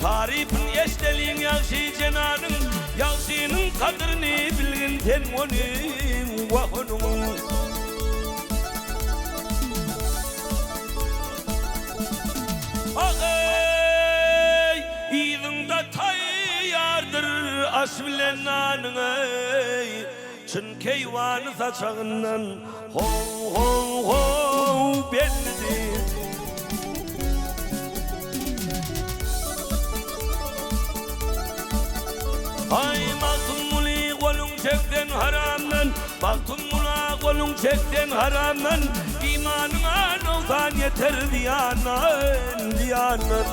Tarifin eşdeliğin yakşı cenanın, yakşının kadrini bilgin ten onun vahunun. Ağay, iyilinde tayyardır aş bilen nanın ey. Çın keyvanı saçağından hov hov hov bellidir. Ay baktın muli kolun çekten haramdan, baktın mula kolun çekten haramdan, imanına noldan yeter diyanan diyanan.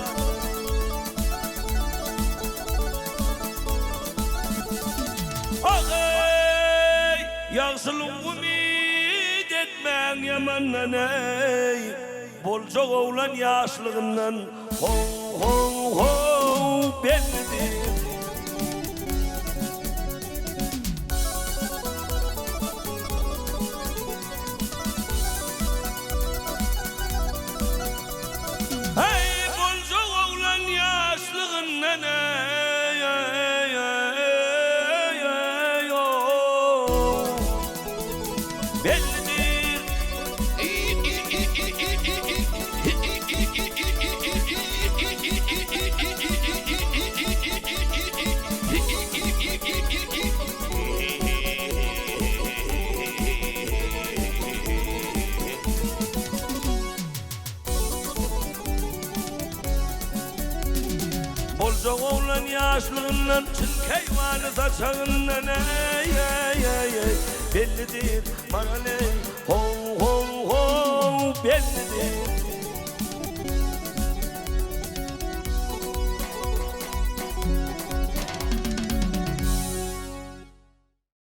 Ağay yaxşılıq ümid etmən yamandan ey, bolca oğlan yaşlığından hov hov hov bellidir. Hey bolca oğlan yaşlığından ey, ey, ey, ey, oh. Bellidir. Bolca oğlan yaşlığından, çın keyvanı saçağından ey ey ey ey. Bellidir bana ne hov hov hov bellidir.